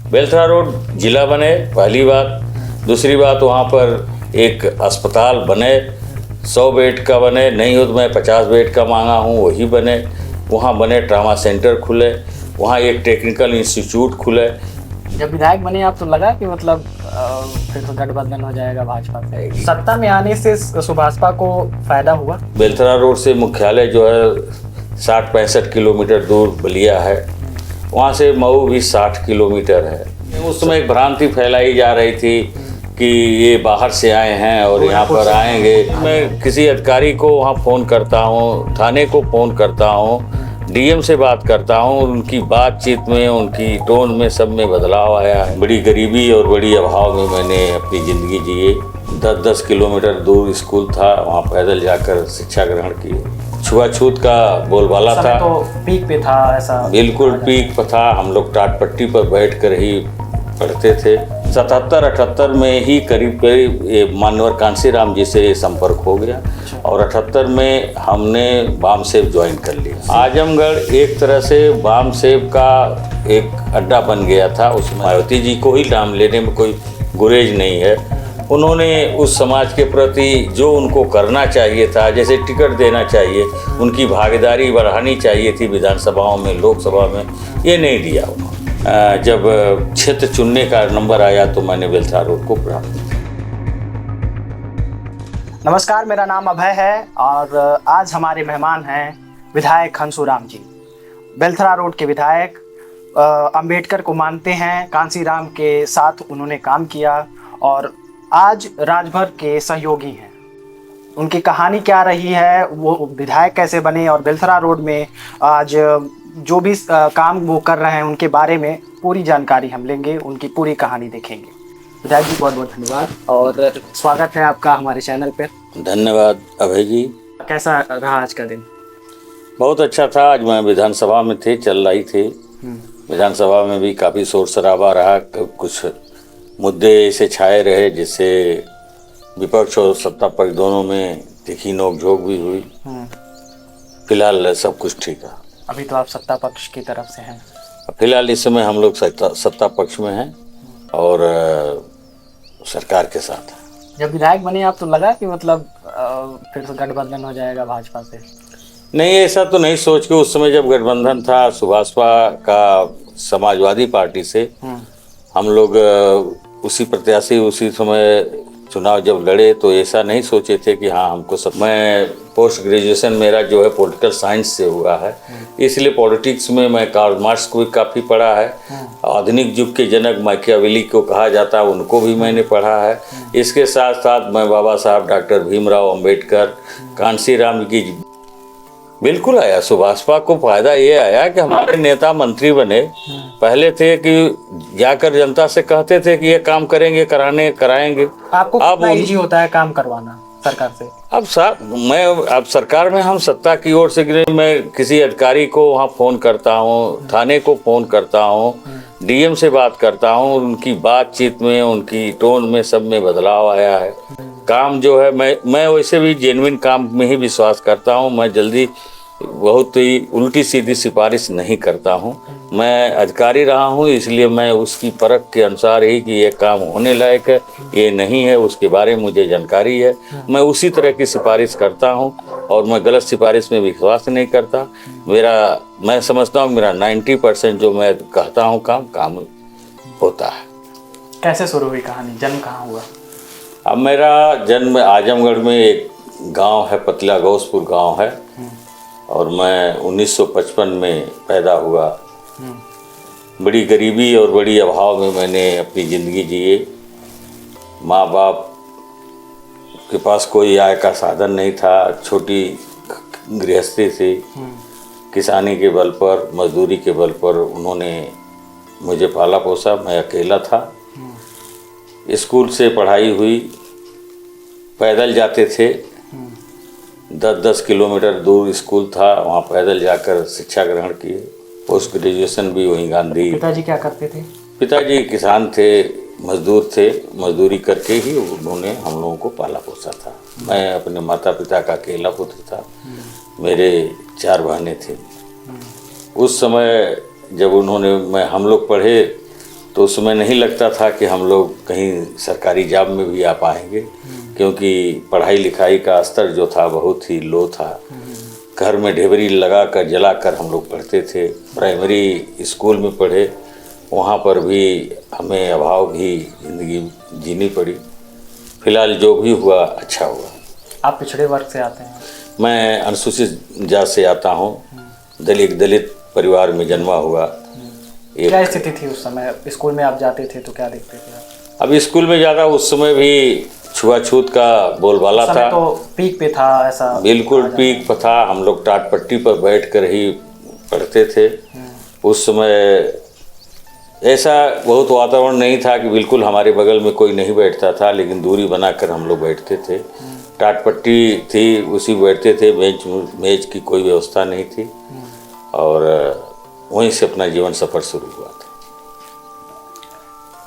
Belthara road जिला बने, पहली बात। दूसरी बात, वहाँ पर एक अस्पताल बने, 100 बेड का बने, नहीं हो तो मैं 50 बेड का मांगा हूँ, वही बने। वहाँ बने ट्रामा सेंटर खुले, वहाँ एक टेक्निकल इंस्टीट्यूट खुले। जब विधायक बने आप तो लगा कि मतलब फिर तो गठबंधन हो जाएगा भाजपा से, सत्ता में आने से सुभाषपा को फायदा हुआ? बेलथरा रोड से मुख्यालय जो है 60-65 किलोमीटर दूर बलिया है, वहाँ से मऊ भी 60 किलोमीटर है। उस समय एक भ्रांति फैलाई जा रही थी कि ये बाहर से आए हैं और यहाँ पर आएंगे। मैं किसी अधिकारी को वहाँ फ़ोन करता हूँ, थाने को फ़ोन करता हूँ, डीएम से बात करता हूँ, उनकी बातचीत में, उनकी टोन में, सब में बदलाव आया है। बड़ी गरीबी और बड़ी अभाव में मैंने अपनी ज़िंदगी जिए। 10-10 किलोमीटर दूर स्कूल था, वहाँ पैदल जाकर शिक्षा ग्रहण की। छुआछूत का बोलबाला था, तो पीक पे था ऐसा? बिल्कुल पीक पर था। हम लोग टाट पट्टी पर बैठकर ही पढ़ते थे। 77-78 में ही करीब मानवर कांसीराम जी से संपर्क हो गया और 78 में हमने बामसेव ज्वाइन कर लिया। आजमगढ़ एक तरह से बामसेव का एक अड्डा बन गया था। उसमें मायावती जी को ही नाम लेने में कोई गुरेज नहीं है। उन्होंने उस समाज के प्रति जो उनको करना चाहिए था, जैसे टिकट देना चाहिए, उनकी भागीदारी बढ़ानी चाहिए थी विधानसभाओं में, लोकसभा में, ये नहीं दिया उन्होंने। जब क्षेत्र चुनने का नंबर आया तो मैंने बेलथरा रोड को प्राप्त किया। नमस्कार, मेरा नाम अभय है और आज हमारे मेहमान हैं विधायक हंसुराम जी। बेलथरा रोड के विधायक, अंबेडकर को मानते हैं, कांसीराम के साथ उन्होंने काम किया और आज राजभर के सहयोगी हैं। उनकी कहानी क्या रही है, वो विधायक कैसे बने और बेलथरा रोड में आज जो भी काम वो कर रहे हैं उनके बारे में पूरी जानकारी हम लेंगे, उनकी पूरी कहानी देखेंगे। विधायक जी बहुत बहुत धन्यवाद और स्वागत है आपका हमारे चैनल पर। धन्यवाद अभय जी। कैसा रहा आज का दिन? बहुत अच्छा था। आज मैं विधानसभा में थे, चल रही थी। विधानसभा में भी काफ़ी शोर शराबा रहा, कुछ मुद्दे ऐसे छाए रहे जिससे विपक्ष और सत्ता पक्ष दोनों में तीखी नोकझोंक भी हुई। फिलहाल सब कुछ ठीक है। अभी तो आप सत्ता पक्ष की तरफ से हैं? फिलहाल इस समय हम लोग सत्ता पक्ष में हैं और सरकार के साथ हैं। जब विधायक बने आप तो लगा कि मतलब फिर तो गठबंधन हो जाएगा भाजपा से? नहीं, ऐसा तो नहीं सोच के। उस समय जब गठबंधन था सुभाषपा का समाजवादी पार्टी से, हम लोग उसी प्रत्याशी उसी समय चुनाव जब लड़े तो ऐसा नहीं सोचे थे कि हाँ हमको सब। मैं पोस्ट ग्रेजुएशन मेरा जो है पॉलिटिकल साइंस से हुआ है, इसलिए पॉलिटिक्स में मैं कार्ल मार्क्स को भी काफ़ी पढ़ा है। आधुनिक युग के जनक मैकियावेली को कहा जाता है, उनको भी मैंने पढ़ा है। इसके साथ साथ मैं बाबा साहब डॉक्टर भीमराव अंबेडकर, कांसीराम की बिल्कुल आया। सुभाषपा को फायदा ये आया कि हमारे नेता मंत्री बने। पहले थे कि जाकर जनता से कहते थे कि ये काम करेंगे, कराएंगे। आपको कितना इजी होता है काम करवाना सरकार से? अब सरकार में हम सत्ता की ओर से मैं किसी अधिकारी को वहाँ फ़ोन करता हूँ, थाने को फ़ोन करता हूँ, डीएम से बात करता हूँ, उनकी बातचीत में, उनकी टोन में, सब में बदलाव आया है। काम जो है मैं वैसे भी जेन्युइन काम में ही विश्वास करता हूँ। मैं जल्दी बहुत ही उल्टी सीधी सिफारिश नहीं करता हूँ। मैं अधिकारी रहा हूँ, इसलिए मैं उसकी परख के अनुसार ही कि ये काम होने लायक है, ये नहीं है, उसके बारे में मुझे जानकारी है, मैं उसी तरह की सिफारिश करता हूँ और मैं गलत सिफारिश में विश्वास नहीं करता। मैं समझता हूँ मेरा 90% जो मैं कहता हूँ काम होता है। कैसे शुरू हुई कहानी? जन्म कहाँ हुआ? अब मेरा जन्म आजमगढ़ में एक गांव है, पतला गौसपुर गांव है और मैं 1955 में पैदा हुआ। बड़ी गरीबी और बड़ी अभाव में मैंने अपनी ज़िंदगी जिए। माँ बाप के पास कोई आय का साधन नहीं था, छोटी गृहस्थी थी। किसानी के बल पर, मजदूरी के बल पर उन्होंने मुझे पाला पोसा। मैं अकेला था। स्कूल से पढ़ाई हुई, पैदल जाते थे। 10-10 किलोमीटर दूर स्कूल था, वहाँ पैदल जाकर शिक्षा ग्रहण किए। पोस्ट ग्रेजुएशन भी वहीं गांधी। पिताजी क्या करते थे? पिताजी किसान थे, मजदूर थे। मजदूरी करके ही उन्होंने हम लोगों को पाला पोसा था। मैं अपने माता पिता का अकेला पुत्र था। मेरे 4 बहनें थी। उस समय जब हम लोग पढ़े तो उस समय नहीं लगता था कि हम लोग कहीं सरकारी जॉब में भी आ पाएंगे, क्योंकि पढ़ाई लिखाई का स्तर जो था बहुत ही लो था। घर में ढेबरी लगा कर जला कर हम लोग पढ़ते थे। प्राइमरी स्कूल में पढ़े, वहाँ पर भी हमें अभाव भी ज़िंदगी जीनी पड़ी। फिलहाल जो भी हुआ अच्छा हुआ। आप पिछड़े वर्ग से आते हैं? मैं अनुसूचित जाति से आता हूँ। दलित परिवार में जन्मा हुआ। क्या स्थिति थी उस समय? स्कूल में आप जाते थे तो क्या देखते थे आप? अब स्कूल में ज़्यादा उस समय भी छुआछूत का बोलबाला था। तो पीक पे था ऐसा? बिल्कुल पीक पर था। हम लोग टाट पट्टी पर बैठ कर ही पढ़ते थे। उस समय ऐसा बहुत वातावरण नहीं था कि बिल्कुल हमारे बगल में कोई नहीं बैठता था, लेकिन दूरी बनाकर हम लोग बैठते थे। टाट पट्टी थी, उसी बैठते थे। मेज की कोई व्यवस्था नहीं थी, और वहीं से अपना जीवन सफर शुरू हुआ था।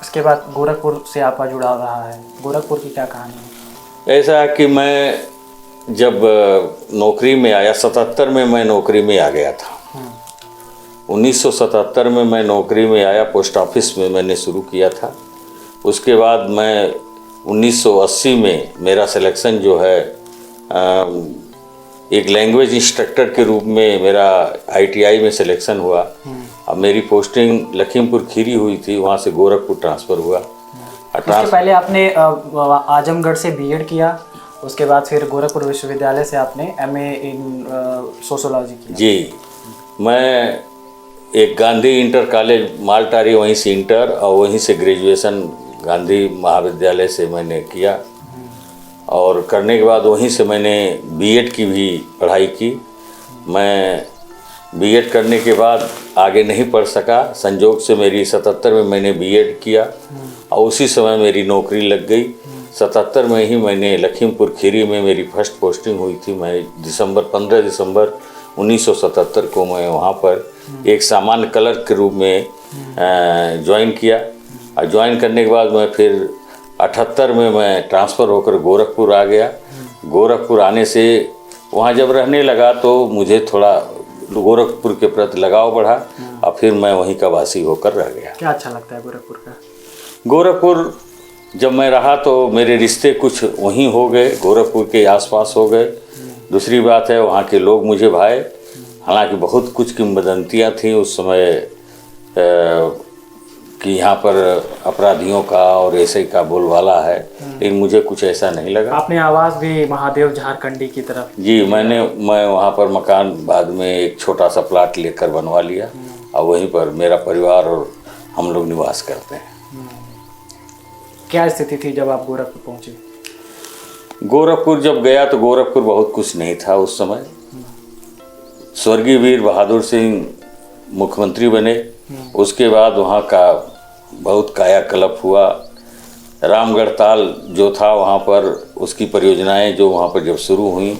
इसके बाद गोरखपुर से आपका जुड़ाव रहा है। गोरखपुर की क्या कहानी है? ऐसा कि मैं जब नौकरी में आया, 77 में मैं नौकरी में आ गया था। 1977 में मैं नौकरी में आया, पोस्ट ऑफिस में मैंने शुरू किया था। उसके बाद मैं 1980 में मेरा सिलेक्शन जो है एक लैंग्वेज इंस्ट्रक्टर के रूप में मेरा ITI में सिलेक्शन हुआ। अब मेरी पोस्टिंग लखीमपुर खीरी हुई थी, वहाँ से गोरखपुर ट्रांसफ़र हुआ। उसके पहले आपने आजमगढ़ से B.Ed किया, उसके बाद फिर गोरखपुर विश्वविद्यालय से आपने MA इन सोशोलॉजी किया। जी, मैं एक गांधी इंटर कॉलेज मालटारी, वहीं से इंटर और वहीं से ग्रेजुएशन गांधी महाविद्यालय से मैंने किया, और करने के बाद वहीं से मैंने B.Ed की भी पढ़ाई की। मैं B.Ed करने के बाद आगे नहीं पढ़ सका। संजोग से मेरी 77 में मैंने B.Ed किया, और उसी समय मेरी नौकरी लग गई। 77 में ही मैंने लखीमपुर खीरी में मेरी फर्स्ट पोस्टिंग हुई थी। मैं 15 दिसंबर 1977 को मैं वहाँ पर एक सामान्य क्लर्क के रूप में ज्वाइन किया, और ज्वाइन करने के बाद मैं फिर 78 में मैं ट्रांसफ़र होकर गोरखपुर आ गया। गोरखपुर आने से वहाँ जब रहने लगा तो मुझे थोड़ा गोरखपुर के प्रति लगाव बढ़ा, और फिर मैं वहीं का वासी होकर रह गया। क्या अच्छा लगता है गोरखपुर का? गोरखपुर जब मैं रहा तो मेरे रिश्ते कुछ वहीं हो गए, गोरखपुर के आसपास हो गए। दूसरी बात है, वहाँ के लोग मुझे भाए। हालांकि बहुत कुछ किंवदंतियाँ थीं उस समय कि यहाँ पर अपराधियों का और ऐसे का बोलबाला है, लेकिन मुझे कुछ ऐसा नहीं लगा। आपने आवाज़ भी महादेव झारखंडी की तरफ? जी, मैं वहाँ पर मकान बाद में एक छोटा सा प्लाट लेकर बनवा लिया, और वहीं पर मेरा परिवार और हम लोग निवास करते हैं। क्या स्थिति थी जब आप गोरखपुर पहुँचे? गोरखपुर जब गया तो गोरखपुर बहुत कुछ नहीं था उस समय। स्वर्गीय वीर बहादुर सिंह मुख्यमंत्री बने, उसके बाद वहाँ का बहुत कायाकल्प हुआ। रामगढ़ ताल जो था वहाँ पर, उसकी परियोजनाएं जो वहाँ पर जब शुरू हुई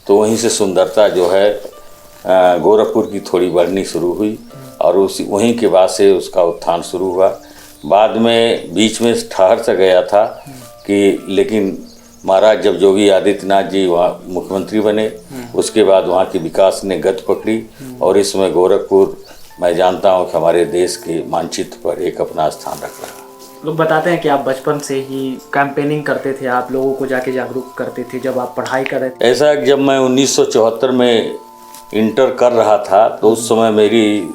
तो वहीं से सुंदरता जो है गोरखपुर की थोड़ी बढ़नी शुरू हुई, और वहीं के बाद से उसका उत्थान शुरू हुआ। बाद में बीच में ठहर सा गया था कि, लेकिन महाराज जब योगी आदित्यनाथ जी वहाँ मुख्यमंत्री बने, उसके बाद वहाँ की विकास ने गति पकड़ी, और इस समय गोरखपुर मैं जानता हूँ कि हमारे देश के मानचित्र पर एक अपना स्थान रख रहा है। लोग बताते हैं कि आप बचपन से ही कैंपेनिंग करते थे, आप लोगों को जाके जागरूक करते थे जब आप पढ़ाई कर रहे थे। ऐसा जब मैं 1974 में इंटर कर रहा था तो उस समय मेरी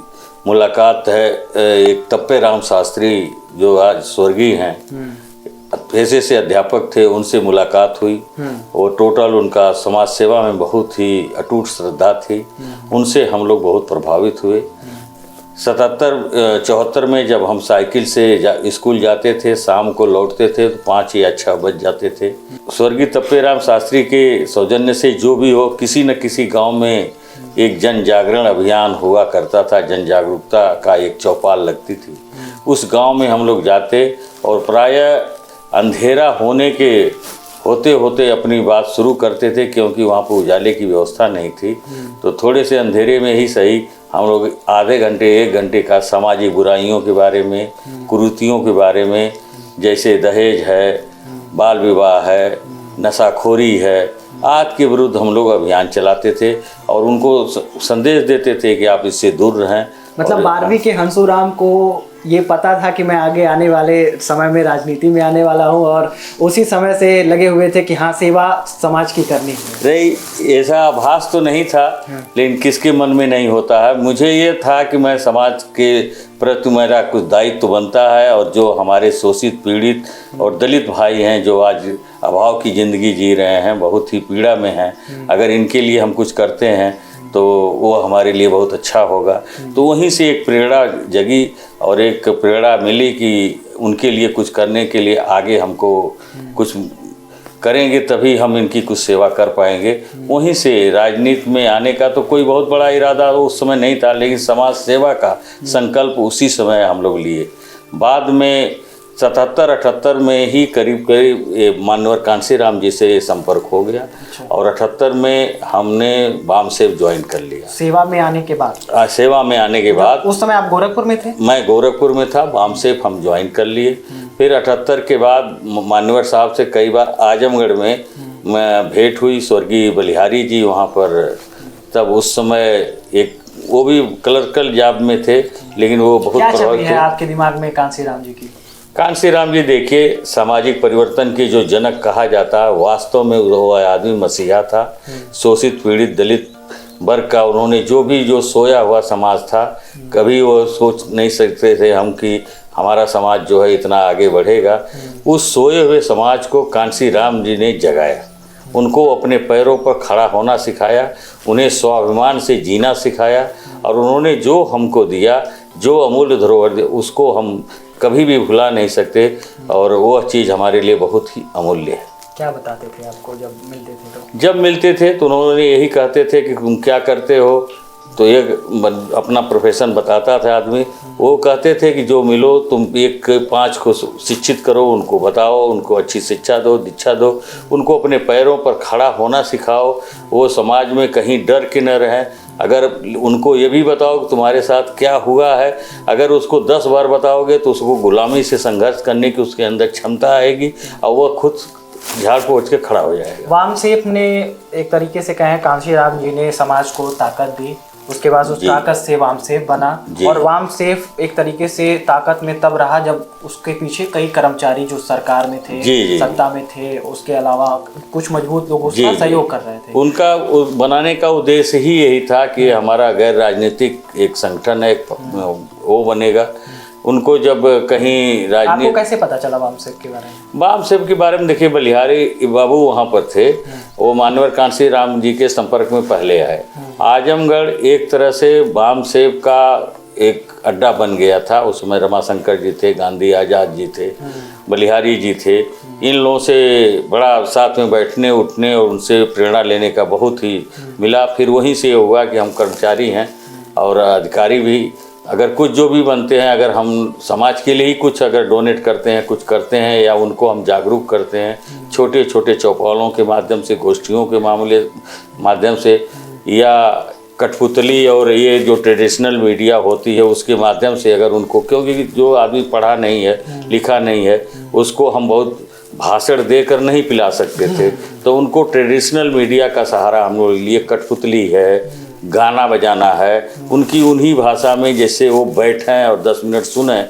मुलाकात है एक तप्पे राम शास्त्री जो आज स्वर्गीय हैं, पेशे से अध्यापक थे, उनसे मुलाकात हुई। वो टोटल उनका समाज सेवा में बहुत ही अटूट श्रद्धा थी, उनसे हम लोग बहुत प्रभावित हुए। 74 में जब हम साइकिल से स्कूल जाते थे, शाम को लौटते थे तो 5 या 6 बज जाते थे। स्वर्गीय तप्पे राम शास्त्री के सौजन्य से जो भी हो, किसी न किसी गांव में एक जन जागरण अभियान हुआ करता था, जन जागरूकता का एक चौपाल लगती थी। उस गांव में हम लोग जाते और प्रायः अंधेरा होते होते अपनी बात शुरू करते थे, क्योंकि वहाँ पर उजाले की व्यवस्था नहीं थी। तो थोड़े से अंधेरे में ही सही हम लोग आधे घंटे 1 घंटे का सामाजिक बुराइयों के बारे में, कुरीतियों के बारे में, जैसे दहेज है, बाल विवाह है, नशाखोरी है, आदि के विरुद्ध हम लोग अभियान चलाते थे और उनको संदेश देते थे कि आप इससे दूर रहें। मतलब 12वीं के हंसूराम को ये पता था कि मैं आगे आने वाले समय में राजनीति में आने वाला हूँ और उसी समय से लगे हुए थे कि हाँ सेवा समाज की करनी है? नहीं, ऐसा आभास तो नहीं था, लेकिन किसके मन में नहीं होता है। मुझे ये था कि मैं समाज के प्रति मेरा कुछ दायित्व बनता है, और जो हमारे शोषित पीड़ित और दलित भाई हैं जो आज अभाव की ज़िंदगी जी रहे हैं, बहुत ही पीड़ा में हैं, अगर इनके लिए हम कुछ करते हैं तो वो हमारे लिए बहुत अच्छा होगा। तो वहीं से एक प्रेरणा जगी और एक प्रेरणा मिली कि उनके लिए कुछ करने के लिए आगे हमको कुछ करेंगे तभी हम इनकी कुछ सेवा कर पाएंगे। वहीं से राजनीति में आने का तो कोई बहुत बड़ा इरादा उस समय नहीं था, लेकिन समाज सेवा का संकल्प उसी समय हम लोग लिए। बाद में 77-78 में ही करीब करीब माननीय कांसीराम जी से संपर्क हो गया। और 78 में हमने वामसेव ज्वाइन कर लिया। सेवा में आने के बाद? सेवा में आने के बाद उस समय आप गोरखपुर में थे? मैं गोरखपुर में था, वामसेव हम ज्वाइन कर लिए। फिर 78 के बाद मान्यवर साहब से कई बार आजमगढ़ में भेंट हुई, स्वर्गीय बलिहारी जी वहाँ पर, तब उस समय एक वो भी क्लर्कल जॉब में थे, लेकिन वो बहुत प्रभावित थे। आपके दिमाग में कांसीराम जी की? कांसीराम जी देखिए, सामाजिक परिवर्तन के जो जनक कहा जाता है, वास्तव में वो आदमी मसीहा था। शोषित पीड़ित दलित वर्ग का उन्होंने जो सोया हुआ समाज था, कभी वो सोच नहीं सकते थे हम कि हमारा समाज जो है इतना आगे बढ़ेगा। उस सोए हुए समाज को कांसीराम जी ने जगाया, उनको अपने पैरों पर खड़ा होना सिखाया, उन्हें स्वाभिमान से जीना सिखाया, और उन्होंने जो हमको दिया, जो अमूल्य धरोहर दी, उसको हम कभी भी भुला नहीं सकते, और वो चीज़ हमारे लिए बहुत ही अमूल्य है। क्या बताते थे आपको जब मिलते थे तो? जब मिलते थे तो उन्होंने यही कहते थे कि तुम क्या करते हो, तो एक अपना प्रोफेशन बताता था आदमी। वो कहते थे कि जो मिलो तुम 1-5 को शिक्षित करो, उनको बताओ, उनको अच्छी शिक्षा दो, दीक्षा दो, उनको अपने पैरों पर खड़ा होना सिखाओ, वो समाज में कहीं डर के न रहें। अगर उनको ये भी बताओ कि तुम्हारे साथ क्या हुआ है, अगर उसको 10 बार बताओगे तो उसको गुलामी से संघर्ष करने की उसके अंदर क्षमता आएगी, और वह खुद झाड़ पोंछ के खड़ा हो जाएगा। वामसेव ने एक तरीके से कहें, कांसीराम जी ने समाज को ताकत दी, उसके बाद उस ताकत से वामसेव बना। और वामसेव एक तरीके से ताकत में तब रहा जब उसके पीछे कई कर्मचारी जो सरकार में थे, सत्ता में थे, उसके अलावा कुछ मजबूत लोग उसका सहयोग कर रहे थे। उनका बनाने का उद्देश्य ही यही था कि हमारा गैर राजनीतिक एक संगठन है, वो बनेगा। उनको जब कहीं राजनीति, आपको कैसे पता चला वामसेव के बारे में? वामसेव के बारे में देखिए, बलिहारी बाबू वहाँ पर थे, वो मान्यवर कांसीराम जी के संपर्क में पहले आए। आजमगढ़ एक तरह से वामसेव का एक अड्डा बन गया था। उसमें रमाशंकर जी थे, गांधी आज़ाद जी थे, बलिहारी जी थे। इन लोगों से बड़ा साथ में बैठने उठने और उनसे प्रेरणा लेने का बहुत ही मिला। फिर वहीं से हुआ कि हम कर्मचारी हैं और अधिकारी भी, अगर कुछ जो भी बनते हैं, अगर हम समाज के लिए ही कुछ अगर डोनेट करते हैं, कुछ करते हैं, या उनको हम जागरूक करते हैं छोटे छोटे चौपालों के माध्यम से, गोष्ठियों के माध्यम से, या कठपुतली और ये जो ट्रेडिशनल मीडिया होती है उसके माध्यम से, अगर उनको, क्योंकि जो आदमी पढ़ा नहीं है, लिखा नहीं है, उसको हम बहुत भाषण देकर नहीं पिला सकते थे, तो उनको ट्रेडिशनल मीडिया का सहारा हम लोग लिए। कठपुतली है, गाना बजाना है, उनकी उन्हीं भाषा में जैसे वो बैठें और 10 मिनट सुने,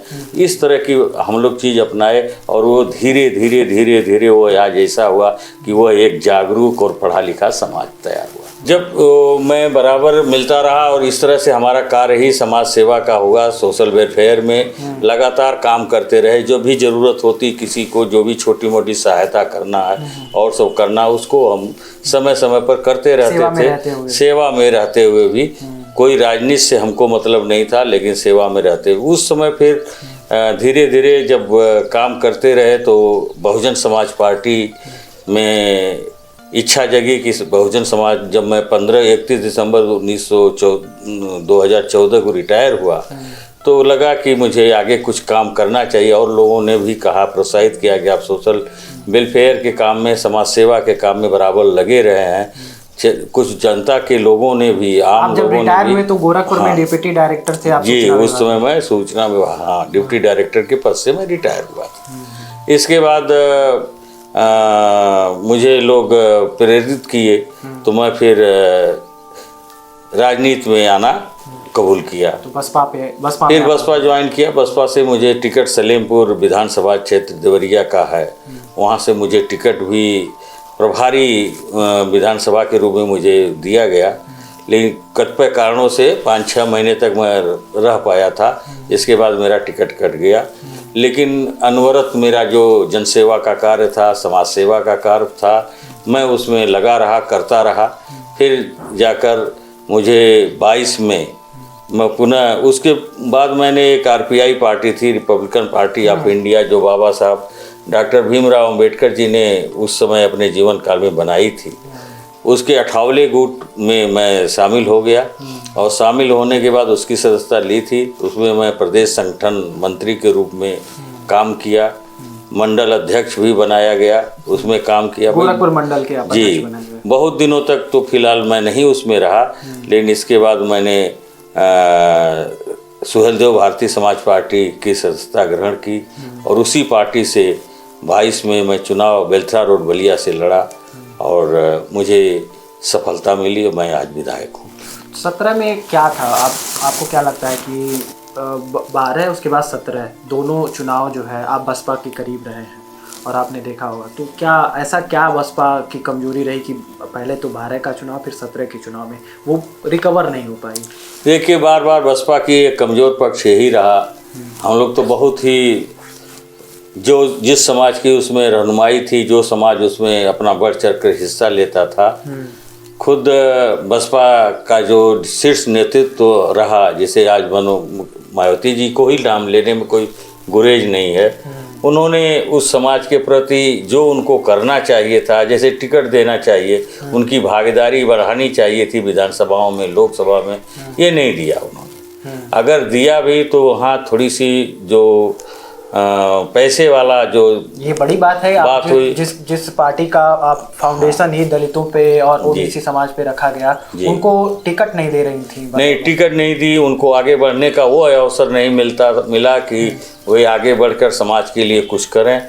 इस तरह की हम लोग चीज़ अपनाए, और वो धीरे धीरे धीरे धीरे वो आज ऐसा हुआ कि वो एक जागरूक और पढ़ा लिखा समाज तैयार हुआ। जब मैं बराबर मिलता रहा, और इस तरह से हमारा कार्य ही समाज सेवा का हुआ। सोशल वेलफेयर में लगातार काम करते रहे, जो भी ज़रूरत होती किसी को, जो भी छोटी मोटी सहायता करना है और सब करना, उसको हम समय समय पर करते रहते थे। सेवा में रहते हुए भी कोई राजनीति से हमको मतलब नहीं था, लेकिन सेवा में रहते हुए उस समय फिर धीरे धीरे जब काम करते रहे तो बहुजन समाज पार्टी में इच्छा जगी कि बहुजन समाज, जब मैं 31 दिसंबर 2014 को रिटायर हुआ तो लगा कि मुझे आगे कुछ काम करना चाहिए, और लोगों ने भी कहा, प्रोत्साहित किया कि आप सोशल वेलफेयर के काम में, समाज सेवा के काम में बराबर लगे रहे हैं। कुछ जनता के लोगों ने भी, आम लोगों ने भी। तो गोरखपुर में डिप्टी डायरेक्टर थे आप? जी, उस समय मैं सूचना विभाग, हाँ, डिप्टी डायरेक्टर के पद से मैं रिटायर हुआ। इसके बाद मुझे लोग प्रेरित किए, तो मैं फिर राजनीति में आना कबूल किया। तो बसपा फिर बसपा ज्वाइन किया। बसपा से मुझे टिकट सलेमपुर विधानसभा क्षेत्र देवरिया का है, वहाँ से मुझे टिकट भी प्रभारी विधानसभा के रूप में मुझे दिया गया, लेकिन कतिपय कारणों से 5-6 महीने तक मैं रह पाया था। इसके बाद मेरा टिकट कट गया, लेकिन अनवरत मेरा जो जनसेवा का कार्य था, समाज सेवा का कार्य था, मैं उसमें लगा रहा, करता रहा। फिर जाकर मुझे 22 में मैं पुनः, उसके बाद मैंने एक आरपीआई पार्टी थी, रिपब्लिकन पार्टी ऑफ इंडिया, जो बाबा साहब डॉक्टर भीमराव अंबेडकर जी ने उस समय अपने जीवन काल में बनाई थी, उसके 58वें गुट में मैं शामिल हो गया। और शामिल होने के बाद उसकी सदस्यता ली थी। उसमें मैं प्रदेश संगठन मंत्री के रूप में काम किया, मंडल अध्यक्ष भी बनाया गया, उसमें काम किया। गोरखपुर मंडल के आप जी, बहुत दिनों तक तो फिलहाल मैं नहीं उसमें रहा, लेकिन इसके बाद मैंने सुहेलदेव भारतीय समाज पार्टी की सदस्यता ग्रहण की और उसी पार्टी से 22 में मैं चुनाव बेलथरा रोड बलिया से लड़ा और मुझे सफलता मिली और मैं आज विधायक हूँ। 17 में क्या था, आपको क्या लगता है कि 12 उसके बाद 17 दोनों चुनाव जो है आप बसपा के करीब रहे हैं और आपने देखा होगा, तो क्या बसपा की कमजोरी रही कि पहले तो 12 का चुनाव फिर 17 के चुनाव में वो रिकवर नहीं हो पाई? देखिए, बार बार बसपा की एक कमज़ोर पक्ष यही रहा। हम लोग तो बहुत ही जिस समाज की उसमें रहनुमाई थी, जो समाज उसमें अपना बढ़ चढ़ कर हिस्सा लेता था, खुद बसपा का जो शीर्ष नेतृत्व रहा, जैसे आज मायावती जी को ही नाम लेने में कोई गुरेज नहीं है, उन्होंने उस समाज के प्रति जो उनको करना चाहिए था, जैसे टिकट देना चाहिए, उनकी भागीदारी बढ़ानी चाहिए थी विधानसभाओं में, लोकसभा में, ये नहीं दिया उन्होंने। अगर दिया भी तो वहाँ थोड़ी सी जो पैसे वाला जो ये बड़ी बात है, आप जिस पार्टी का आप फाउंडेशन ही दलितों पे और ओबीसी समाज पे रखा गया, उनको टिकट नहीं दे रही थी। नहीं, टिकट नहीं दी, उनको आगे बढ़ने का वो अवसर नहीं मिला कि वे आगे बढ़कर समाज के लिए कुछ करें।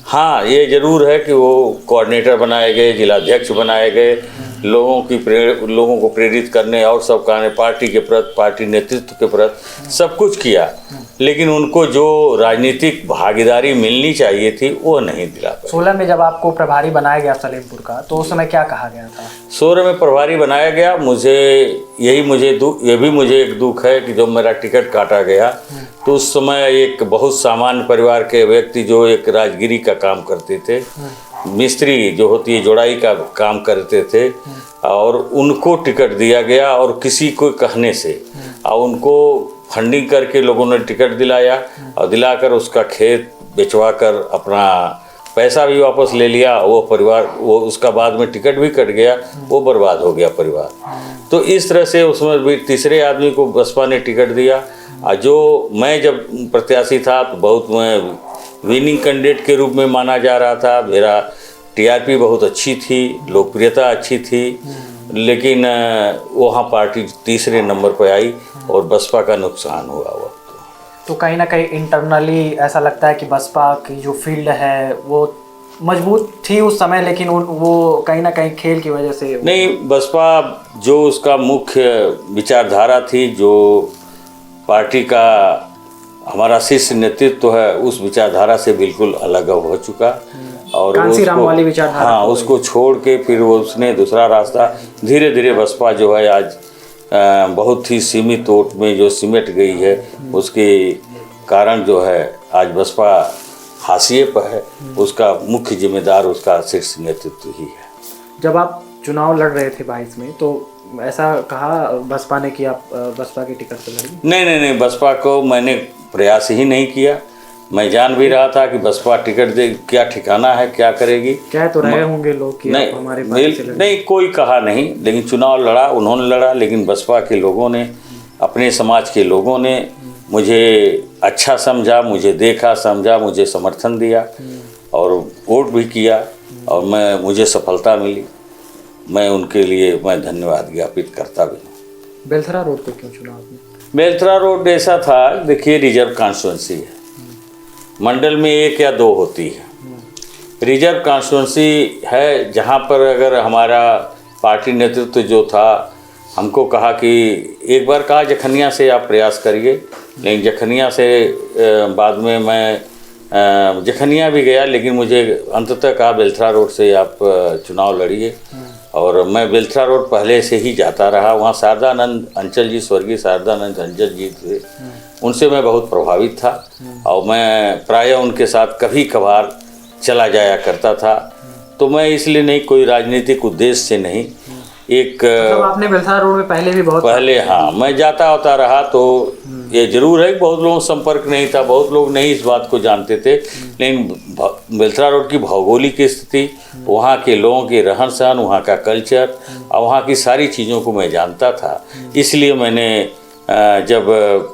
हाँ, ये जरूर है कि वो कोऑर्डिनेटर बनाए गए, जिलाध्यक्ष बनाए गए, लोगों को प्रेरित करने और सब करने, पार्टी के प्रति, पार्टी नेतृत्व के प्रति सब कुछ किया, लेकिन उनको जो राजनीतिक भागीदारी मिलनी चाहिए थी वो नहीं दिला पाए। 16 में जब आपको प्रभारी बनाया गया सलेमपुर का, तो उस समय क्या कहा गया था? 16 में प्रभारी बनाया गया, ये भी मुझे एक दुख है कि जब मेरा टिकट काटा गया तो उस समय एक बहुत सामान्य परिवार के व्यक्ति जो एक राजगिरी का काम करते थे, मिस्त्री जो होती है जोड़ाई का काम करते थे, और उनको टिकट दिया गया और किसी को कहने से, और उनको फंडिंग करके लोगों ने टिकट दिलाया और दिलाकर उसका खेत बेचवा कर अपना पैसा भी वापस ले लिया। वो उसका बाद में टिकट भी कट गया, वो बर्बाद हो गया परिवार। तो इस तरह से उसमें भी तीसरे आदमी को बसपा ने टिकट दिया। और जो मैं जब प्रत्याशी था तो बहुत मैं विनिंग कैंडिडेट के रूप में माना जा रहा था, मेरा टीआरपी बहुत अच्छी थी, लोकप्रियता अच्छी थी, लेकिन वहाँ पार्टी तीसरे नंबर पर आई और बसपा का नुकसान हुआ। तो कहीं ना कहीं इंटरनली ऐसा लगता है कि बसपा की जो फील्ड है वो मजबूत थी उस समय, लेकिन वो कहीं ना कहीं खेल की वजह से नहीं, बसपा जो उसका मुख्य विचारधारा थी, जो पार्टी का हमारा शीर्ष नेतृत्व है, उस विचारधारा से बिल्कुल अलग हो चुका और वाली विचारधारा, हाँ, उसको छोड़ के फिर वो उसने दूसरा रास्ता, धीरे धीरे बसपा जो है आज बहुत ही सीमित वोट में जो सिमट गई है, उसके कारण जो है आज बसपा हाशिए पर है। उसका मुख्य जिम्मेदार उसका शीर्ष नेतृत्व ही है। जब आप चुनाव लड़ रहे थे 22 में, तो ऐसा कहा बसपा ने कि आप बसपा की टिकट पर लड़ेंगे? नहीं, बसपा को मैंने प्रयास ही नहीं किया। मैं जान भी रहा था कि बसपा टिकट दे, क्या ठिकाना है, क्या करेगी। कह तो रहे होंगे लोग कि आप हमारे पार्टी से लड़ेंगे। नहीं, कोई कहा नहीं, लेकिन चुनाव लड़ा, उन्होंने लड़ा, लेकिन बसपा के लोगों ने, अपने समाज के लोगों ने मुझे अच्छा समझा, मुझे देखा, समझा, मुझे समर्थन दिया और वोट भी किया और मुझे सफलता मिली। मैं उनके लिए मैं धन्यवाद ज्ञापित करता भी हूँ। बेलथरा रोड को क्यों चुना आपने? बेलथरा रोड ऐसा था, देखिए रिजर्व कॉन्स्टिट्यूंसी है, मंडल में 1 या 2 होती है। रिजर्व कॉन्स्टिट्यूंसी है जहाँ पर अगर हमारा पार्टी नेतृत्व जो था हमको कहा कि एक बार कहा जखनिया से आप प्रयास करिए, लेकिन जखनिया से बाद में मैं जखनिया भी गया, लेकिन मुझे अंततः कहा बेलथरा रोड से आप चुनाव लड़िए। और मैं बेलथरा रोड पहले से ही जाता रहा। वहाँ शारदानंद अंचल जी, स्वर्गीय शारदानंद अंचल जी थे, उनसे मैं बहुत प्रभावित था और मैं प्रायः उनके साथ कभी कभार चला जाया करता था। तो मैं इसलिए नहीं, कोई राजनीतिक उद्देश्य से नहीं, एक मतलब आपने बेलथरा रोड में पहले भी बहुत पहले हाँ मैं जाता होता रहा। तो ये जरूर है कि बहुत लोगों से संपर्क नहीं था, बहुत लोग नहीं इस बात को जानते थे, लेकिन बेलथरा रोड की भौगोलिक स्थिति, वहाँ के लोगों के रहन सहन, वहाँ का कल्चर और वहाँ की सारी चीज़ों को मैं जानता था। इसलिए मैंने जब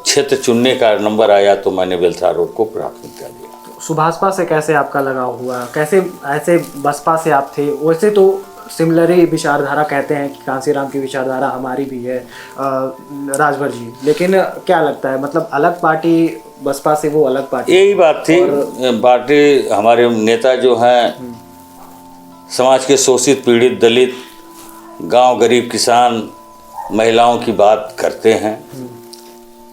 क्षेत्र चुनने का नंबर आया तो मैंने बेलथरा रोड को प्राथमिकता दी। सुभाषपा से कैसे आपका लगाव हुआ? कैसे ऐसे बसपा से आप थे? वैसे तो सिमिलर ही विचारधारा कहते हैं कि कांसीराम की विचारधारा हमारी भी है, राजभर जी, लेकिन क्या लगता है मतलब अलग पार्टी बसपा से, वो अलग पार्टी? यही बात थी। पार्टी हमारे नेता जो हैं समाज के शोषित पीड़ित दलित गांव गरीब किसान महिलाओं की बात करते हैं,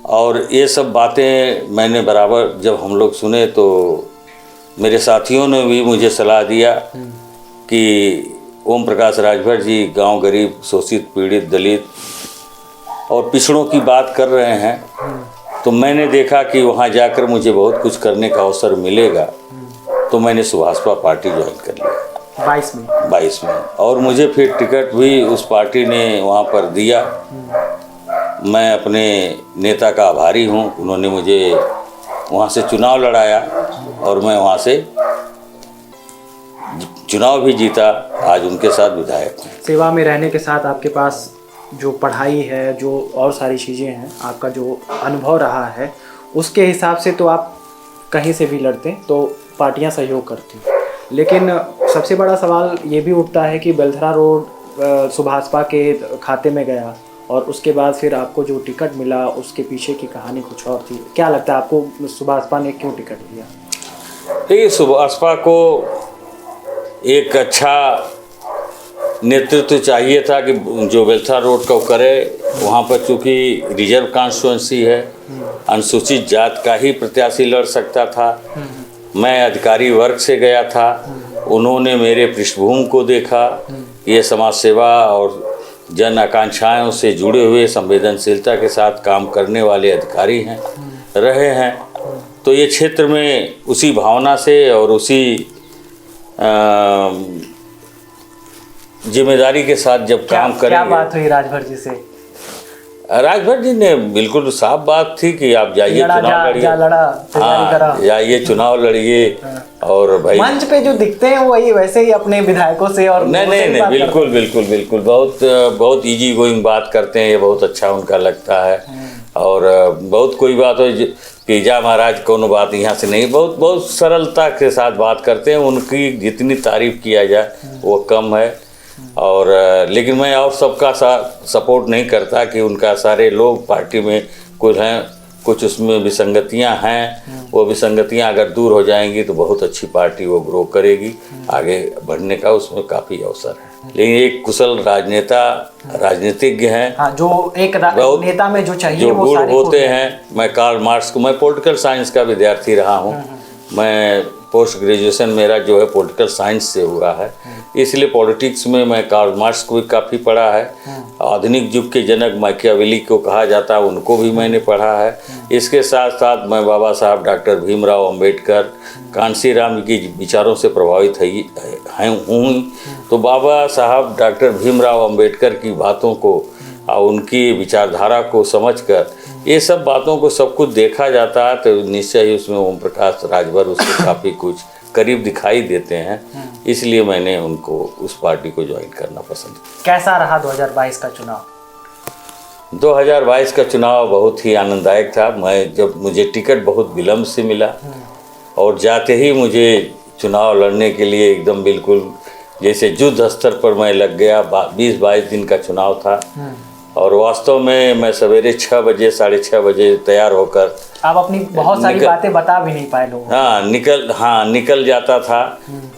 और ये सब बातें मैंने बराबर जब हम लोग सुने तो मेरे साथियों ने भी मुझे सलाह दिया कि ओम प्रकाश राजभर जी गांव गरीब शोषित पीड़ित दलित और पिछड़ों की बात कर रहे हैं। तो मैंने देखा कि वहाँ जाकर मुझे बहुत कुछ करने का अवसर मिलेगा, तो मैंने सुभाषपा पार्टी ज्वाइन कर लिया 22 में। और मुझे फिर टिकट भी उस पार्टी ने वहाँ पर दिया। मैं अपने नेता का आभारी हूँ, उन्होंने मुझे वहाँ से चुनाव लड़ाया और मैं वहाँ से चुनाव भी जीता। आज उनके साथ विधायक हूँ। सेवा में रहने के साथ आपके पास जो पढ़ाई है, जो और सारी चीज़ें हैं, आपका जो अनुभव रहा है, उसके हिसाब से तो आप कहीं से भी लड़ते तो पार्टियां सहयोग करती। लेकिन सबसे बड़ा सवाल ये भी उठता है कि बेलथरा रोड सुभाषपा के खाते में गया और उसके बाद फिर आपको जो टिकट मिला उसके पीछे की कहानी कुछ और थी। क्या लगता है आपको सुभाषपा ने क्यों टिकट दिया? देखिए, सुभाषपा को एक अच्छा नेतृत्व चाहिए था कि जो बेलथरा रोड का करे। वहाँ पर चूँकि रिजर्व कॉन्स्टिट्यूंसी है, अनुसूचित जात का ही प्रत्याशी लड़ सकता था। मैं अधिकारी वर्ग से गया था, उन्होंने मेरे पृष्ठभूमि को देखा, ये समाज सेवा और जन आकांक्षाओं से जुड़े हुए संवेदनशीलता के साथ काम करने वाले अधिकारी हैं रहे हैं। तो ये क्षेत्र में उसी भावना से और उसी जिम्मेदारी के साथ जब काम करेंगे। क्या बात हुई राजभर जी से? राजभर जी ने बिल्कुल साफ बात थी कि आप जाइए चुनाव लड़िए। हाँ, जाइए चुनाव लड़िए। और भाई मंच पे जो दिखते हैं वही वैसे ही अपने विधायकों से और नहीं बिल्कुल बहुत इजी गोइंग बात करते हैं। ये बहुत अच्छा उनका लगता है। और बहुत कोई बात हो कि जा महाराज कोनो बात यहाँ से नहीं, बहुत सरलता के साथ बात करते हैं। उनकी जितनी तारीफ किया जाए वो कम है। और लेकिन मैं और सबका सपोर्ट नहीं करता कि उनका सारे लोग पार्टी में कुछ हैं, कुछ उसमें विसंगतियां हैं। वो विसंगतियां अगर दूर हो जाएंगी तो बहुत अच्छी पार्टी वो ग्रो करेगी, आगे बढ़ने का उसमें काफ़ी अवसर है। लेकिन एक कुशल राजनीतिज्ञ हैं। हाँ, जो एक नेता में जो चाहिए जो गुण होते हैं। मैं कार्ल मार्क्स को, मैं पॉलिटिकल साइंस का विद्यार्थी रहा हूँ। मैं पोस्ट ग्रेजुएशन मेरा जो है पॉलिटिकल साइंस से हुआ है, इसलिए पॉलिटिक्स में मैं कार्ल मार्क्स को भी काफ़ी पढ़ा है। आधुनिक युग के जनक मैकियावेली को कहा जाता है, उनको भी मैंने पढ़ा है। इसके साथ साथ मैं बाबा साहब डॉक्टर भीमराव अंबेडकर, कांसीराम जी के विचारों से प्रभावित हूँ। तो बाबा साहब डॉक्टर भीमराव अंबेडकर की बातों को और उनकी विचारधारा को समझकर ये सब बातों को सब कुछ देखा जाता है तो निश्चय ही उसमें ओम प्रकाश राजभर उससे काफ़ी कुछ करीब दिखाई देते हैं। इसलिए मैंने उनको उस पार्टी को ज्वाइन करना पसंद किया। कैसा रहा 2022 का चुनाव? 2022 का चुनाव बहुत ही आनंददायक था। जब मुझे टिकट बहुत विलम्ब से मिला और जाते ही मुझे चुनाव लड़ने के लिए एकदम बिल्कुल जैसे युद्ध स्तर पर मैं लग गया। 20-22 दिन का चुनाव था और वास्तव में मैं सवेरे 6 बजे 6:30 बजे तैयार होकर आप अपनी बहुत सारी बातें बता भी नहीं पाए लोगों। निकल जाता था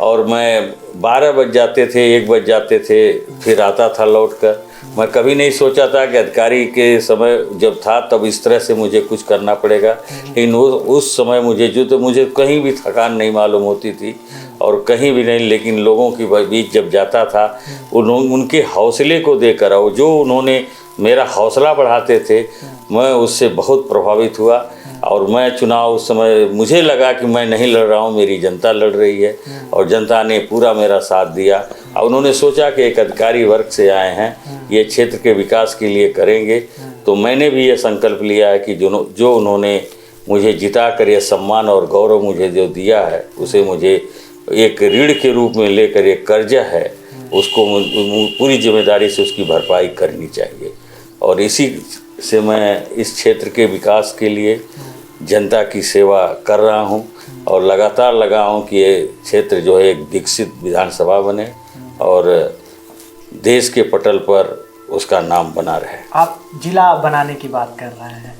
और मैं 12 बज जाते थे, 1 बज जाते थे, फिर आता था लौटकर। मैं कभी नहीं सोचा था कि अधिकारी के समय जब था तब इस तरह से मुझे कुछ करना पड़ेगा, लेकिन उस समय मुझे कहीं भी थकान नहीं मालूम होती थी और कहीं भी नहीं, लेकिन लोगों के बीच जब जाता था उनके हौसले को देखकर और जो उन्होंने मेरा हौसला बढ़ाते थे, मैं उससे बहुत प्रभावित हुआ। और मैं चुनाव उस समय मुझे लगा कि मैं नहीं लड़ रहा हूँ, मेरी जनता लड़ रही है और जनता ने पूरा मेरा साथ दिया। और उन्होंने सोचा कि एक अधिकारी वर्ग से आए हैं, ये क्षेत्र के विकास के लिए करेंगे, तो मैंने भी ये संकल्प लिया है कि जो उन्होंने मुझे जिता कर ये सम्मान और गौरव मुझे जो दिया है, उसे मुझे एक ऋण के रूप में लेकर एक कर्जा है, उसको पूरी जिम्मेदारी से उसकी भरपाई करनी चाहिए। और इसी से मैं इस क्षेत्र के विकास के लिए जनता की सेवा कर रहा हूं और लगातार लगा हूं कि ये क्षेत्र जो है एक विकसित विधानसभा बने और देश के पटल पर उसका नाम बना रहे। आप जिला बनाने की बात कर रहे हैं,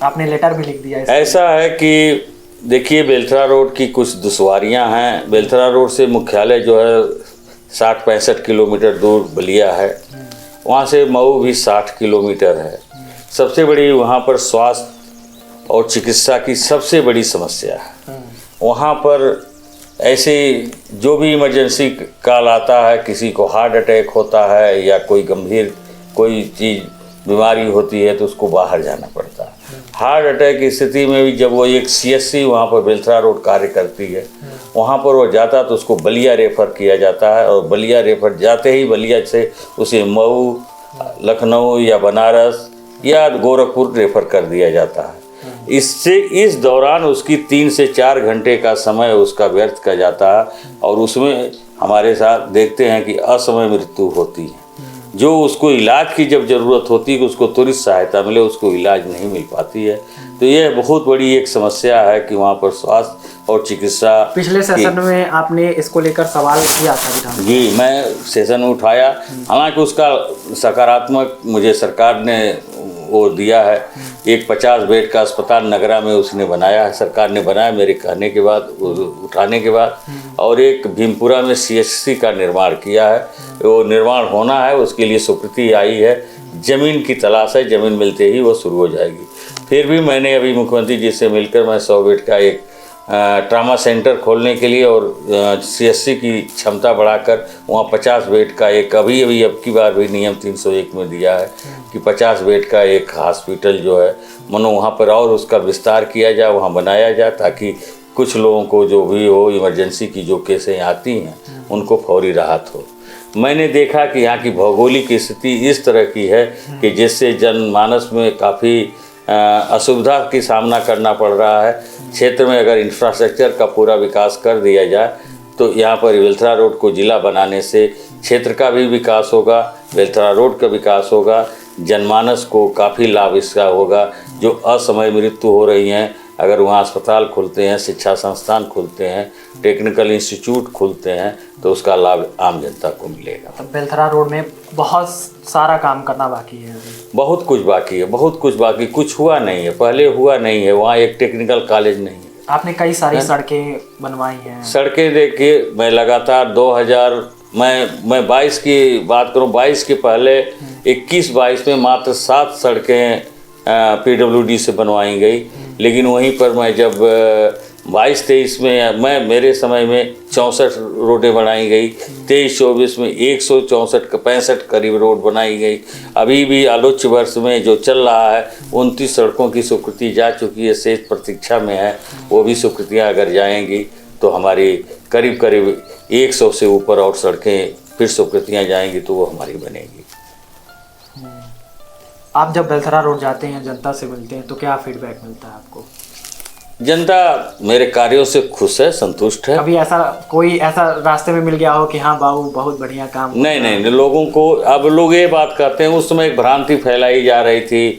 आपने लेटर भी लिख दिया। ऐसा है कि देखिए, बेलथरा रोड की कुछ दुश्वारियां हैं। बेलथरा रोड से मुख्यालय जो है 60-65 किलोमीटर दूर बलिया है, वहाँ से मऊ भी 60 किलोमीटर है। सबसे बड़ी वहाँ पर स्वास्थ्य और चिकित्सा की सबसे बड़ी समस्या है। वहाँ पर ऐसे जो भी इमरजेंसी कॉल आता है, किसी को हार्ट अटैक होता है या कोई गंभीर कोई चीज़ बीमारी होती है तो उसको बाहर जाना पड़ता है। हार्ट अटैक की स्थिति में भी जब वो एक CSC वहाँ पर बेलथरा रोड कार्य करती है, वहाँ पर वो जाता तो उसको बलिया रेफ़र किया जाता है और बलिया रेफ़र जाते ही बलिया से उसे मऊ, लखनऊ या बनारस या गोरखपुर रेफ़र कर दिया जाता है। इससे इस दौरान उसकी 3 से 4 घंटे का समय उसका व्यर्थ कर जाता है और उसमें हमारे साथ देखते हैं कि असमय मृत्यु होती है। जो उसको इलाज की जब ज़रूरत होती है कि उसको त्वरित सहायता मिले, उसको इलाज नहीं मिल पाती है। तो यह बहुत बड़ी एक समस्या है कि वहाँ पर स्वास्थ्य और चिकित्सा। पिछले सेशन में आपने इसको लेकर सवाल किया था जी, मैं सेशन में उठाया, हालांकि उसका सकारात्मक मुझे सरकार ने वो दिया है। एक 50 बेड का अस्पताल नगरा में उसने बनाया है, सरकार ने बनाया मेरे कहने के बाद, उठाने के बाद। और एक भीमपुरा में CSC का निर्माण किया है, वो निर्माण होना है, उसके लिए स्वीकृति आई है। ज़मीन की तलाश है, ज़मीन मिलते ही वो शुरू हो जाएगी। फिर भी मैंने अभी मुख्यमंत्री जी से मिलकर मैं 100 बेड का एक ट्रामा सेंटर खोलने के लिए और CSC की क्षमता बढ़ाकर वहाँ 50 बेड का एक अब की बार भी नियम 301 में दिया है कि 50 बेड का एक हॉस्पिटल जो है मानो वहाँ पर और उसका विस्तार किया जाए, वहाँ बनाया जाए, ताकि कुछ लोगों को जो भी हो इमरजेंसी की जो केसें आती हैं उनको फौरी राहत हो। मैंने देखा कि यहाँ की भौगोलिक स्थिति इस तरह की है कि जिससे जनमानस में काफ़ी असुविधा की सामना करना पड़ रहा है। क्षेत्र में अगर इंफ्रास्ट्रक्चर का पूरा विकास कर दिया जाए तो यहाँ पर बेलथरा रोड को ज़िला बनाने से क्षेत्र का भी विकास होगा, बेलथरा रोड का विकास होगा, जनमानस को काफ़ी लाभ इसका होगा। जो असमय मृत्यु हो रही हैं, अगर वहाँ अस्पताल खुलते हैं, शिक्षा संस्थान खुलते हैं, टेक्निकल इंस्टीट्यूट खुलते हैं तो उसका लाभ आम जनता को मिलेगा। बेलथरा रोड में बहुत सारा काम करना बाकी है, बहुत कुछ बाकी है, बहुत कुछ बाकी, कुछ हुआ नहीं है, पहले हुआ नहीं है। वहाँ एक टेक्निकल कॉलेज नहीं है। आपने कई सारी सड़कें बनवाई हैं। सड़कें देखिए, मैं लगातार 2000 मैं 22 की बात करूं, 22 के पहले 21-22 में मात्र 7 सड़कें PWD से बनवाई गई। लेकिन वहीं पर मैं जब 22-23 में मेरे समय में 64 रोडें बनाई गई, 23-24 में 164-65 करीब रोड बनाई गई। अभी भी आलोच्य वर्ष में जो चल रहा है 29 सड़कों की स्वीकृति जा चुकी है, शेष प्रतीक्षा में है। वो भी स्वीकृतियाँ अगर जाएंगी तो हमारी करीब करीब 100 से ऊपर और सड़कें फिर स्वीकृतियाँ जाएंगी तो वो हमारी बनेगी। आप जब बेलथरा रोड जाते हैं, जनता से मिलते हैं, तो क्या फीडबैक मिलता है आपको? जनता मेरे कार्यों से खुश है, संतुष्ट है। कभी ऐसा कोई ऐसा रास्ते में मिल गया हो कि हाँ बाबू बहुत बढ़िया काम? नहीं, लोगों को अब लोग ये बात कहते हैं, उस समय एक भ्रांति फैलाई जा रही थी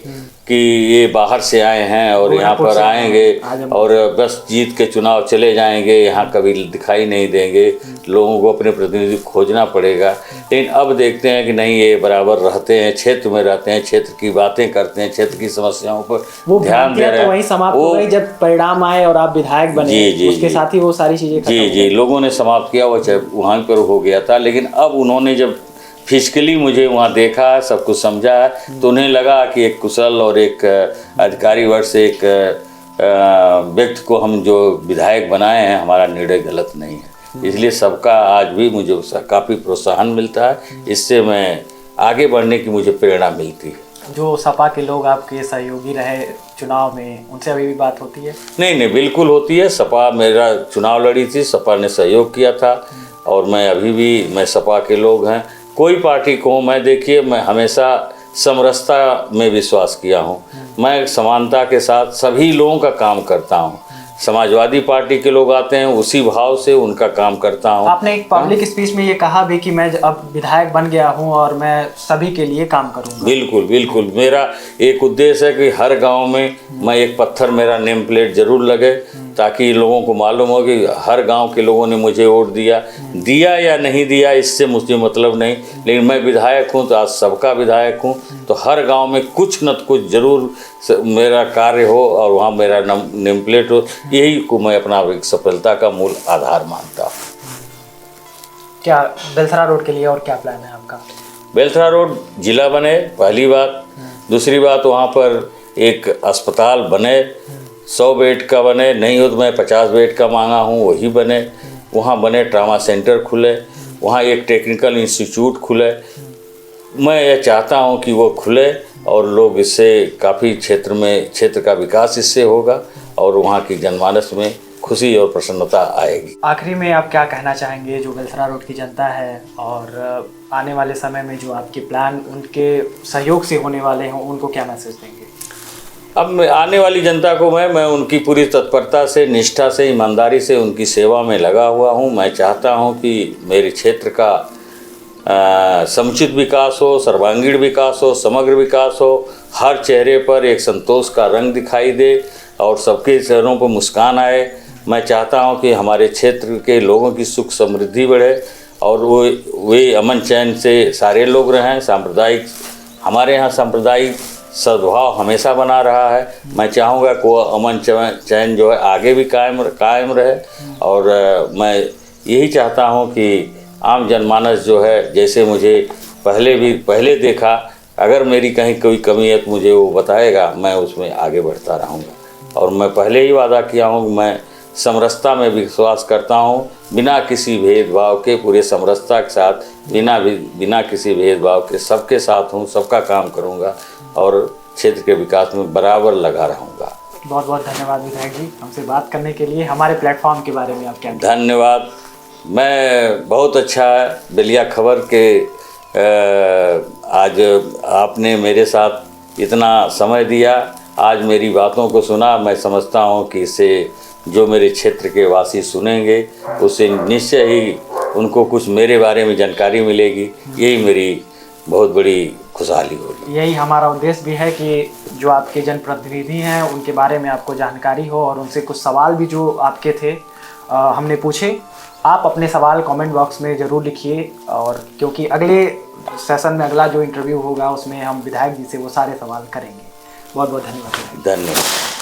कि ये बाहर से आए हैं और यहाँ पर आएंगे और बस जीत के चुनाव चले जाएंगे, यहाँ कभी दिखाई नहीं देंगे, लोगों को अपने प्रतिनिधि खोजना पड़ेगा। लेकिन अब देखते हैं कि नहीं, ये बराबर रहते हैं, क्षेत्र में रहते हैं, क्षेत्र की बातें करते हैं, क्षेत्र की समस्याओं पर ध्यान दे रहे हैं। वही समाप्त हो गई जब परिणाम आए और आप विधायक बने, उसके साथ ही वो सारी चीज़ें जी लोगों ने समाप्त किया, वो वहाँ पर हो गया था। लेकिन अब उन्होंने जब फिजिकली मुझे वहाँ देखा है, सब कुछ समझा है, तो उन्हें लगा कि एक कुशल और एक अधिकारी वर्ग से एक व्यक्ति को हम जो विधायक बनाए हैं, हमारा निर्णय गलत नहीं है। इसलिए सबका आज भी मुझे काफ़ी प्रोत्साहन मिलता है, इससे मैं आगे बढ़ने की मुझे प्रेरणा मिलती है। जो सपा के लोग आपके सहयोगी रहे चुनाव में, उनसे अभी भी बात होती है? नहीं, बिल्कुल होती है। सपा मेरा चुनाव लड़ी थी, सपा ने सहयोग किया था, और मैं अभी भी, मैं सपा के लोग हैं, कोई पार्टी को मैं, देखिए, मैं हमेशा समरसता में विश्वास किया हूँ। मैं समानता के साथ सभी लोगों का काम करता हूँ। समाजवादी पार्टी के लोग आते हैं, उसी भाव से उनका काम करता हूँ। आपने एक पब्लिक स्पीच में ये कहा भी कि मैं अब विधायक बन गया हूँ और मैं सभी के लिए काम करूँगा। बिल्कुल मेरा एक उद्देश्य है कि हर गांव में मैं एक पत्थर, मेरा नेम प्लेट जरूर लगे, ताकि लोगों को मालूम हो कि हर गांव के लोगों ने मुझे वोट दिया या नहीं दिया, इससे मुझे मतलब नहीं, लेकिन मैं विधायक हूं, तो आज सबका विधायक हूं, तो हर गांव में कुछ न कुछ जरूर मेरा कार्य हो और वहाँ मेरा नेम प्लेट हो। यही को मैं अपना एक सफलता का मूल आधार मानता हूँ। क्या बेलथरा रोड के लिए और क्या प्लान है आपका? बेलथरा रोड जिला बने, पहली बात। दूसरी बात, वहाँ पर एक अस्पताल बने, 100 बेड का बने, नहीं हो तो मैं 50 बेड का मांगा हूँ, वही बने। वहाँ बने, ट्रामा सेंटर खुले, वहाँ एक टेक्निकल इंस्टीट्यूट खुले। मैं यह चाहता हूँ कि वो खुले और लोग इससे काफ़ी क्षेत्र का विकास इससे होगा और वहाँ की जनमानस में खुशी और प्रसन्नता आएगी। आखिरी में आप क्या कहना चाहेंगे जो बेलथरा रोड की जनता है, और आने वाले समय में जो आपके प्लान उनके सहयोग से होने वाले हैं, उनको क्या मैसेज देंगे? अब आने वाली जनता को मैं उनकी पूरी तत्परता से, निष्ठा से, ईमानदारी से उनकी सेवा में लगा हुआ हूँ। मैं चाहता हूँ कि मेरे क्षेत्र का समुचित विकास हो, सर्वांगीण विकास हो, समग्र विकास हो, हर चेहरे पर एक संतोष का रंग दिखाई दे और सबके चेहरों पर मुस्कान आए। मैं चाहता हूं कि हमारे क्षेत्र के लोगों की सुख समृद्धि बढ़े और वे अमन चैन से सारे लोग रहें। हमारे यहाँ सांप्रदायिक सद्भाव हमेशा बना रहा है। मैं चाहूँगा कि वो अमन चैन जो है आगे भी कायम रहे, और मैं यही चाहता हूँ कि आम जनमानस जो है, जैसे मुझे पहले देखा, अगर मेरी कहीं कोई कमी है तो मुझे वो बताएगा, मैं उसमें आगे बढ़ता रहूँगा। और मैं पहले ही वादा किया हूँ, मैं समरसता में विश्वास करता हूँ, बिना किसी भेदभाव के, पूरे समरसता के साथ, बिना किसी भेदभाव के सबके साथ हूँ, सबका काम करूँगा और क्षेत्र के विकास में बराबर लगा रहूँगा। बहुत बहुत धन्यवाद विधायक जी, हमसे बात करने के लिए। हमारे प्लेटफॉर्म के बारे में आप क्या? धन्यवाद। मैं बहुत अच्छा बलिया खबर के आज आपने मेरे साथ इतना समय दिया, आज मेरी बातों को सुना। मैं समझता हूँ कि इससे जो मेरे क्षेत्र के वासी सुनेंगे, उससे निश्चय ही उनको कुछ मेरे बारे में जानकारी मिलेगी। यही मेरी बहुत बड़ी खुशहाली होगी। यही हमारा उद्देश्य भी है कि जो आपके जनप्रतिनिधि हैं उनके बारे में आपको जानकारी हो, और उनसे कुछ सवाल भी जो आपके थे हमने पूछे। आप अपने सवाल कमेंट बॉक्स में ज़रूर लिखिए, और क्योंकि अगले सेशन में अगला जो इंटरव्यू होगा उसमें हम विधायक जी से वो सारे सवाल करेंगे। बहुत बहुत धन्यवाद। धन्यवाद।